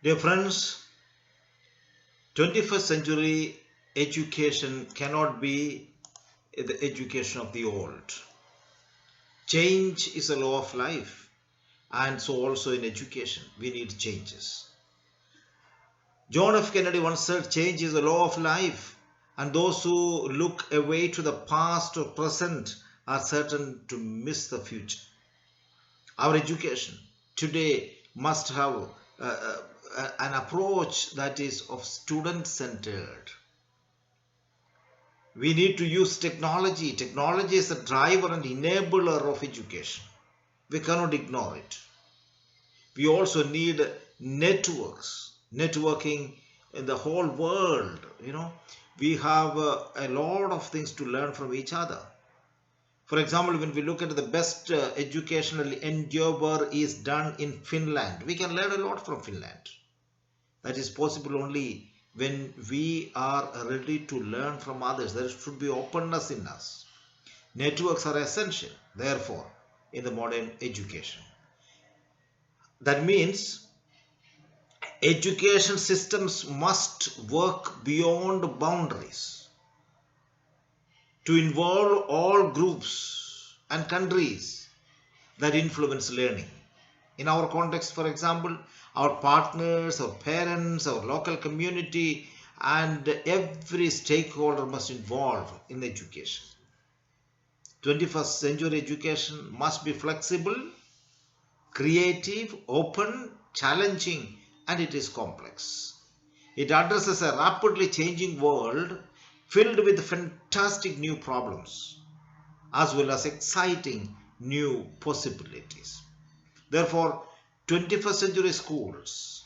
Dear friends, 21st century education cannot be the education of the old. Change is a law of life, and so also in education we need changes. John F. Kennedy once said, change is a law of life, and those who look away to the past or present are certain to miss the future. Our education today must have an approach that is of student-centered. We need to use technology. Technology is a driver and enabler of education. We cannot ignore it. We also need networking in the whole world. We have a lot of things to learn from each other. For example, when we look at the best educational endeavor is done in Finland, we can learn a lot from Finland. That is possible only when we are ready to learn from others. There should be openness in us. Networks are essential, therefore, in the modern education. That means education systems must work beyond boundaries to involve all groups and countries that influence learning. In our context, for example, our partners, our parents, our local community, and every stakeholder must involve in education. 21st century education must be flexible, creative, open, challenging, and it is complex. It addresses a rapidly changing world filled with fantastic new problems as well as exciting new possibilities. Therefore, 21st century schools,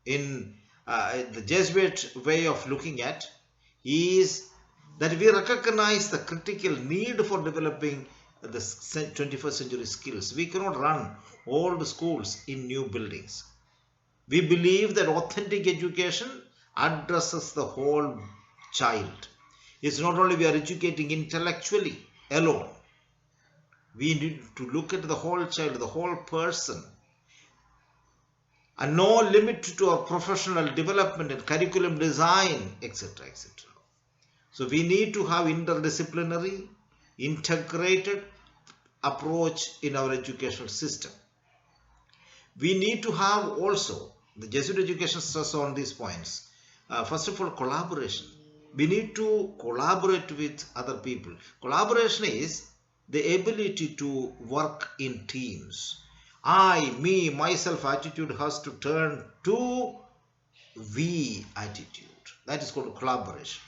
in the Jesuit way of looking at, is that we recognize the critical need for developing the 21st century skills. We cannot run old schools in new buildings. We believe that authentic education addresses the whole child. It's not only we are educating intellectually alone. We need to look at the whole child, the whole person, and no limit to our professional development and curriculum design, etc., etc. So we need to have interdisciplinary, integrated approach in our educational system. We need to have also, the Jesuit education stress on these points. First of all, collaboration. We need to collaborate with other people. Collaboration is the ability to work in teams. I, me, myself attitude has to turn to we attitude. That is called collaboration.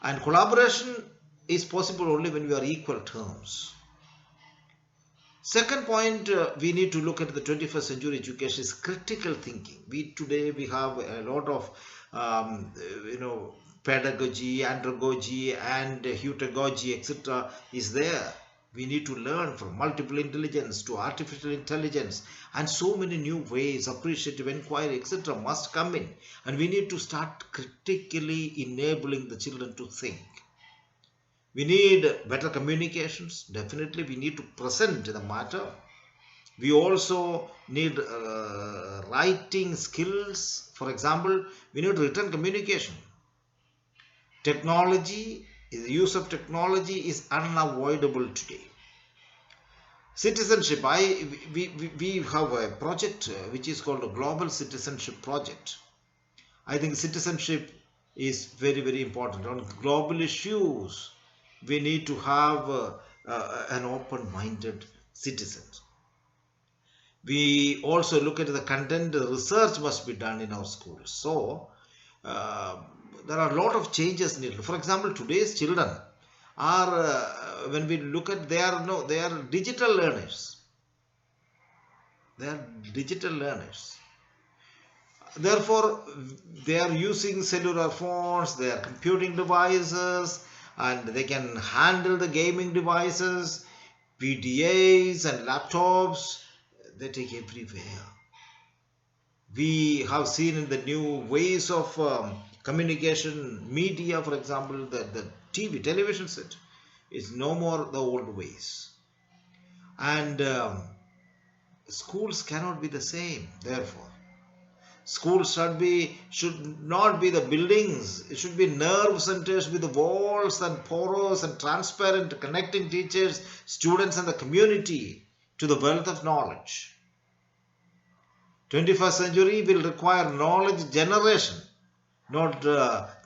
And collaboration is possible only when we are equal terms. Second point, we need to look at the 21st century education is critical thinking. Today we have a lot of pedagogy, andragogy, and heutagogy, etc. is there. We need to learn from multiple intelligence to artificial intelligence, and so many new ways, appreciative inquiry, etc. must come in, and we need to start critically enabling the children to think. We need better communications. Definitely we need to present the matter. We also need writing skills. For example, we need written communication. Technology, the use of technology is unavoidable today. Citizenship, we have a project which is called a Global Citizenship Project. I think citizenship is very, very important. On global issues, we need to have an open-minded citizen. We also look at the content. Research must be done in our schools. So there are a lot of changes needed. For example, today's children are, when we look at, they are digital learners. They are digital learners. Therefore, they are using cellular phones, they are computing devices, and they can handle the gaming devices, PDAs and laptops. They take everywhere. We have seen in the new ways of communication media, for example, the television set is no more the old ways. And schools cannot be the same, therefore. Schools should not be the buildings. It should be nerve centers with the walls and porous and transparent, connecting teachers, students, and the community to the wealth of knowledge. 21st century will require knowledge generation, not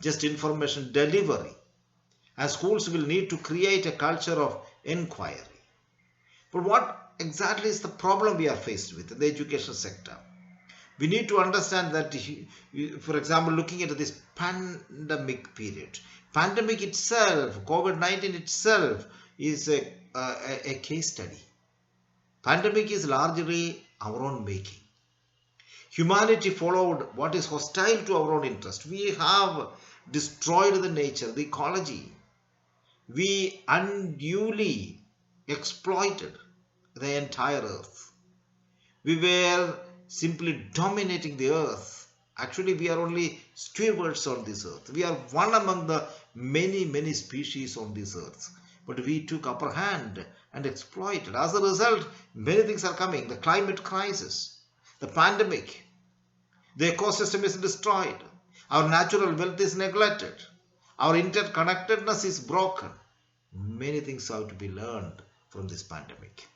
just information delivery. And schools will need to create a culture of inquiry. But what exactly is the problem we are faced with in the education sector? We need to understand that, for example, looking at this pandemic period, pandemic itself, COVID-19 itself is a case study. Pandemic is largely our own making. Humanity followed what is hostile to our own interest. We have destroyed the nature, the ecology. We unduly exploited the entire earth. We were simply dominating the earth. Actually, we are only stewards on this earth. We are one among the many species on this earth. But we took upper hand and exploited. As a result, many things are coming. The climate crisis, the pandemic, the ecosystem is destroyed. Our natural wealth is neglected. Our interconnectedness is broken. Many things have to be learned from this pandemic.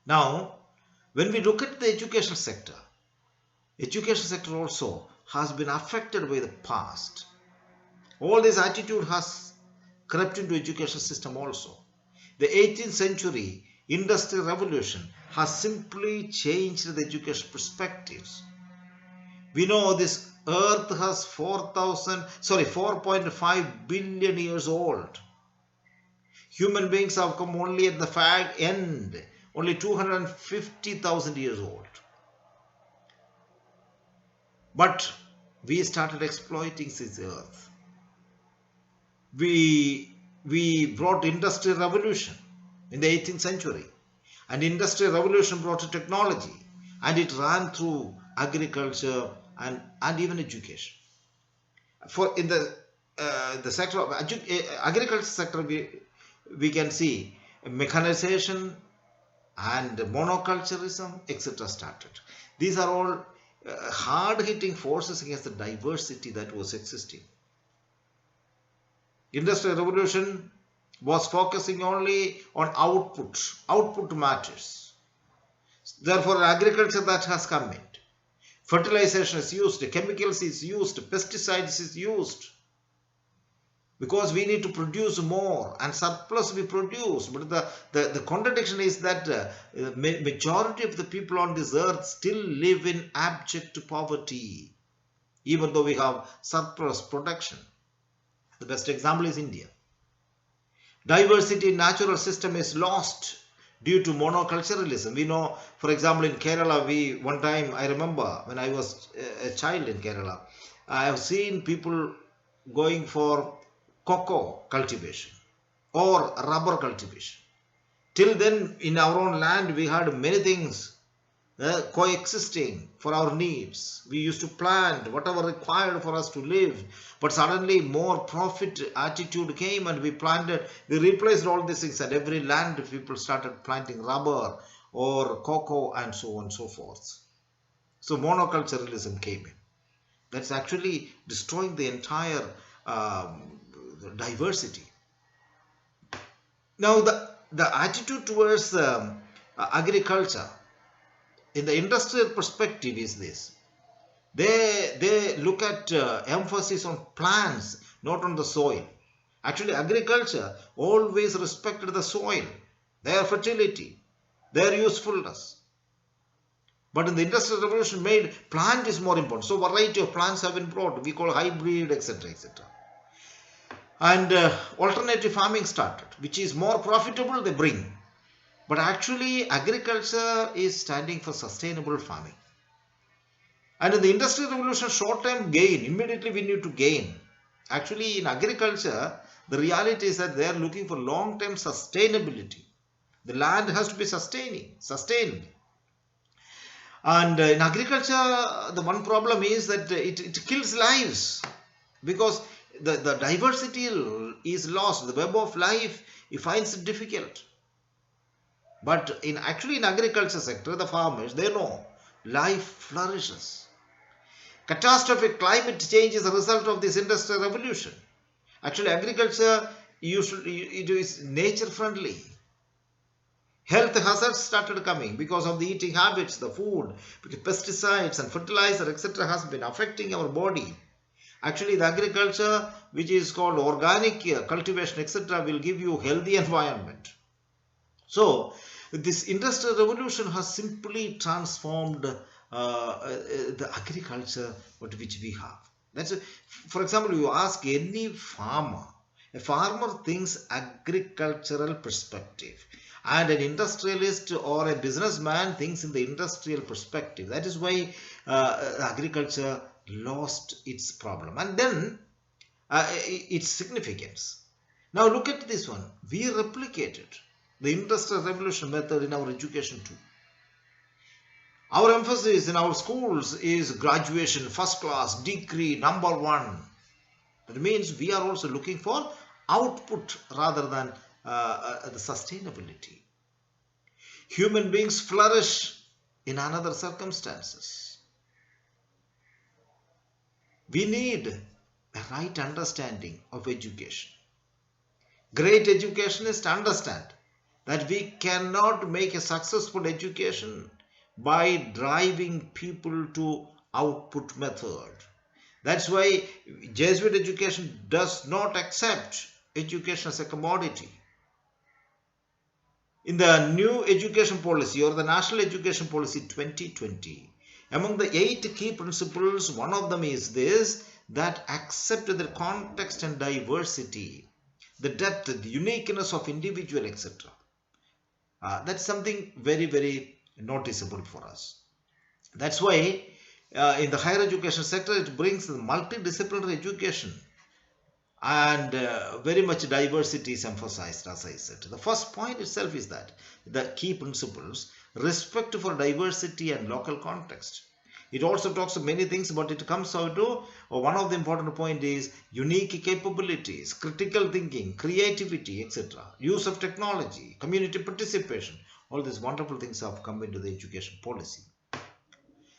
Now, when we look at the education sector also has been affected by the past. All this attitude has crept into education system also. The 18th century industrial revolution has simply changed the education perspectives. We know this earth has 4.5 billion years old. Human beings have come only at the end, only 250,000 years old. But we started exploiting this earth. We brought industrial revolution in the 18th century. And industrial revolution brought a technology, and it ran through agriculture and even education. For in the sector of agriculture sector, we can see mechanization and monoculturism, etc. started. These are all hard-hitting forces against the diversity that was existing. Industrial revolution was focusing only on output. Output matters. Therefore, agriculture that has come in. Fertilization is used, chemicals is used, pesticides is used. Because we need to produce more and surplus we produce. But the contradiction is that the majority of the people on this earth still live in abject poverty, even though we have surplus production. The best example is India. Diversity in natural system is lost due to monoculturalism. We know, for example, in Kerala, one time I remember when I was a child in Kerala, I have seen people going for cocoa cultivation or rubber cultivation. Till then, in our own land, we had many things coexisting for our needs. We used to plant whatever required for us to live, but suddenly more profit attitude came and we replaced all these things, and every land people started planting rubber or cocoa and so on and so forth. So monoculturalism came in. That's actually destroying the entire diversity. Now the attitude towards agriculture in the industrial perspective is this. They look at emphasis on plants, not on the soil. Actually, agriculture always respected the soil, their fertility, their usefulness. But in the industrial revolution, plant is more important. So variety of plants have been brought. We call hybrid, etc., etc. And alternative farming started, which is more profitable, they bring. But actually, agriculture is standing for sustainable farming. And in the industrial revolution, short-term gain, immediately we need to gain. Actually, in agriculture, the reality is that they are looking for long-term sustainability. The land has to be sustained. And in agriculture, the one problem is that it kills lives, because the diversity is lost. The web of life, it finds it difficult. But in agriculture sector, the farmers, they know life flourishes. Catastrophic climate change is a result of this industrial revolution. Actually, agriculture it is nature friendly. Health hazards started coming because of the eating habits, the food, because pesticides and fertilizer, etc., has been affecting our body. Actually, the agriculture, which is called organic cultivation, etc., will give you healthy environment. So, this industrial revolution has simply transformed the agriculture which we have. For example, you ask any farmer, a farmer thinks agricultural perspective, and an industrialist or a businessman thinks in the industrial perspective. That is why agriculture lost its problem and then its significance. Now look at this one. We replicated the industrial revolution method in our education too. Our emphasis in our schools is graduation, first class, degree, number one. That means we are also looking for output rather than the sustainability. Human beings flourish in another circumstances. We need a right understanding of education. Great educationists understand that we cannot make a successful education by driving people to output method. That's why Jesuit education does not accept education as a commodity. In the new education policy or the National Education Policy 2020, among the 8 key principles, one of them is this, that accept the context and diversity, the depth, the uniqueness of individual, etc. That's something very, very noticeable for us. That's why in the higher education sector, it brings multidisciplinary education, and very much diversity is emphasized, as I said. The first point itself is that the key principles, respect for diversity and local context. It also talks of many things, but it comes out to one of the important points is unique capabilities, critical thinking, creativity, etc. Use of technology, community participation. All these wonderful things have come into the education policy.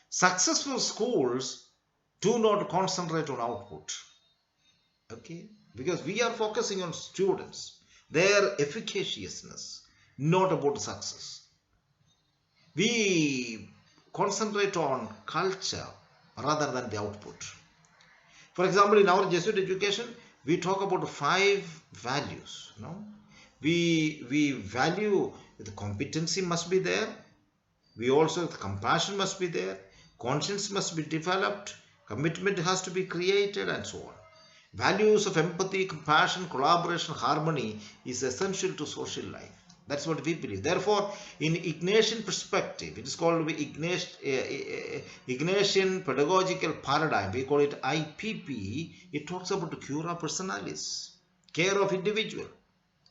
Successful schools do not concentrate on output. Okay, because we are focusing on students, their efficaciousness, not about success. We concentrate on culture rather than the output. For example, in our Jesuit education, we talk about 5 values. We value the competency must be there. We also, the compassion must be there. Conscience must be developed. Commitment has to be created, and so on. Values of empathy, compassion, collaboration, harmony is essential to social life. That's what we believe. Therefore, in Ignatian perspective, it is called Ignatian Pedagogical Paradigm. We call it IPP. It talks about cura personalis, care of individual.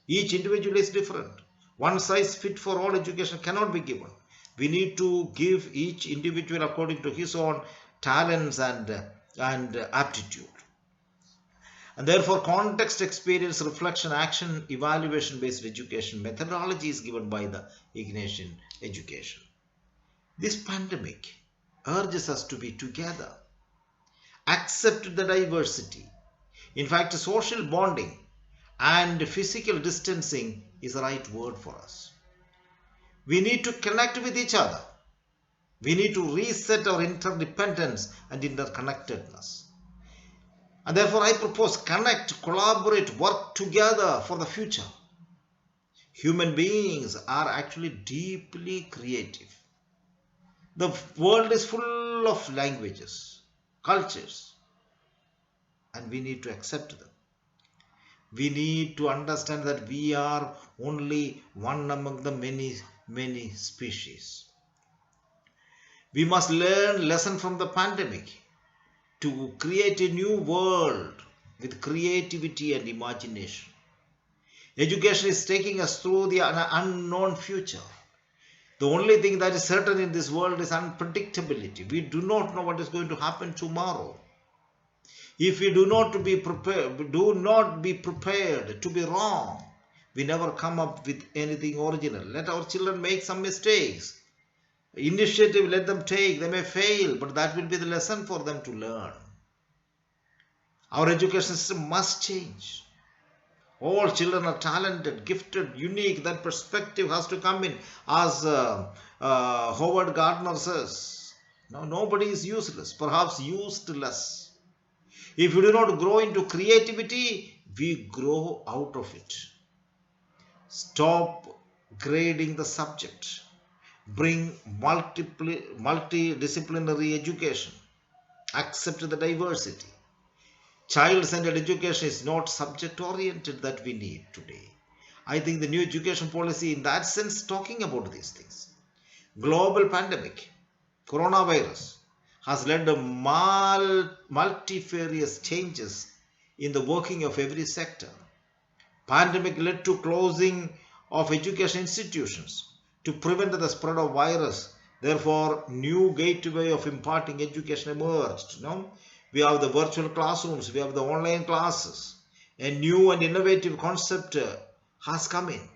Each individual is different. One size fit for all education cannot be given. We need to give each individual according to his own talents and aptitude. And therefore, context, experience, reflection, action, evaluation based education methodology is given by the Ignatian education. This pandemic urges us to be together, accept the diversity. In fact, social bonding and physical distancing is the right word for us. We need to connect with each other. We need to reset our interdependence and interconnectedness. And therefore, I propose connect, collaborate, work together for the future. Human beings are actually deeply creative. The world is full of languages, cultures, and we need to accept them. We need to understand that we are only one among the many, many species. We must learn lesson from the pandemic to create a new world with creativity and imagination. Education is taking us through the unknown future. The only thing that is certain in this world is unpredictability. We do not know what is going to happen tomorrow. If we do not be prepared to be wrong, we never come up with anything original. Let our children make some mistakes. Initiative, let them take. They may fail, but that will be the lesson for them to learn. Our education system must change. All children are talented, gifted, unique. That perspective has to come in. As Howard Gardner says, no, nobody is useless, perhaps useless. If we do not grow into creativity, we grow out of it. Stop grading the subject. Bring multidisciplinary education. Accept the diversity. Child-centered education is not subject-oriented that we need today. I think the new education policy in that sense talking about these things. Global pandemic, coronavirus, has led to multifarious changes in the working of every sector. Pandemic led to closing of education institutions to prevent the spread of virus. Therefore, new gateway of imparting education emerged. We have the virtual classrooms, we have the online classes. A new and innovative concept has come in.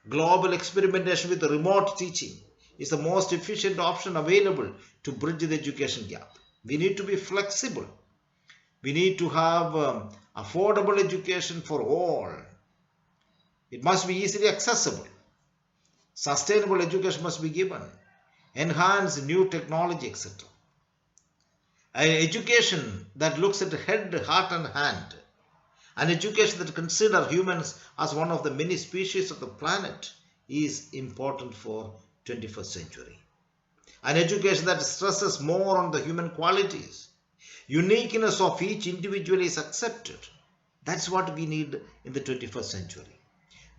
Global experimentation with remote teaching is the most efficient option available to bridge the education gap. We need to be flexible. We need to have affordable education for all. It must be easily accessible. Sustainable education must be given. Enhance new technology, etc. An education that looks at head, heart and hand. An education that considers humans as one of the many species of the planet is important for 21st century. An education that stresses more on the human qualities. Uniqueness of each individual is accepted. That's what we need in the 21st century.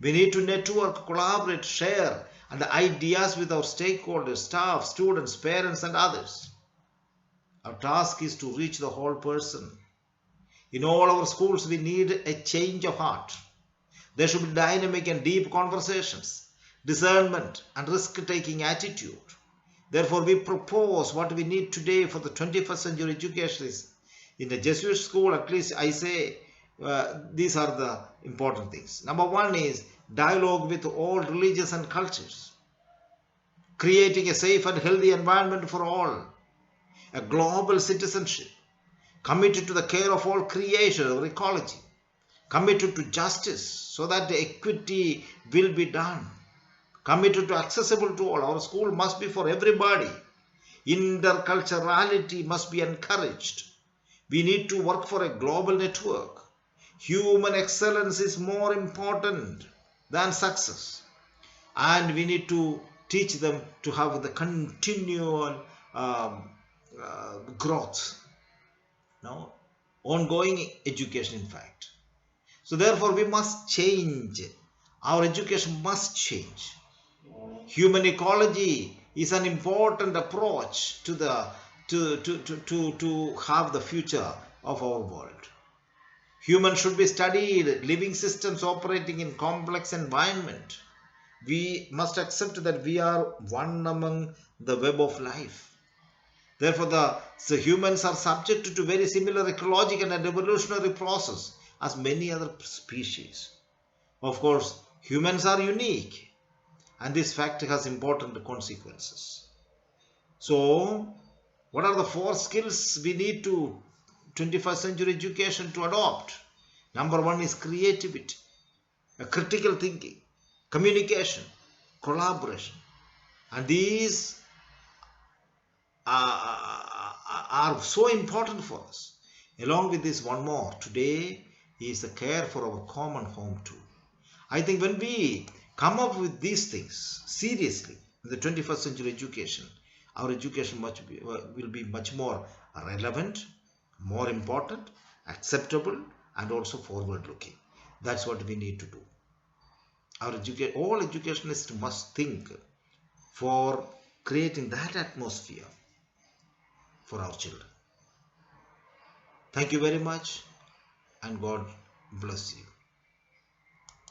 We need to network, collaborate, share and the ideas with our stakeholders, staff, students, parents and others. Our task is to reach the whole person. In all our schools, we need a change of heart. There should be dynamic and deep conversations, discernment and risk-taking attitude. Therefore, we propose what we need today for the 21st century education is in a Jesuit school, at least I say these are the important things. Number one is dialogue with all religions and cultures. Creating a safe and healthy environment for all. A global citizenship, committed to the care of all creation, or ecology, committed to justice so that the equity will be done, committed to accessible to all. Our school must be for everybody. Interculturality must be encouraged. We need to work for a global network. Human excellence is more important than success. And we need to teach them to have the continual growth, ongoing education in fact. So therefore we must change. Our education must change. Human ecology is an important approach to have the future of our world. Humans should be studied, living systems operating in complex environment. We must accept that we are one among the web of life. Therefore, the humans are subject to very similar ecological and evolutionary process as many other species. Of course, humans are unique and this fact has important consequences. So, what are the 4 skills we need to 21st century education to adopt? Number 1 is creativity, critical thinking, communication, collaboration. And these are so important for us. Along with this, one more today is the care for our common home too. I think when we come up with these things seriously in the 21st century education, our education will be much more relevant, more important, acceptable and also forward looking. That's what we need to do. All educationists must think for creating that atmosphere for our children. Thank you very much and God bless you.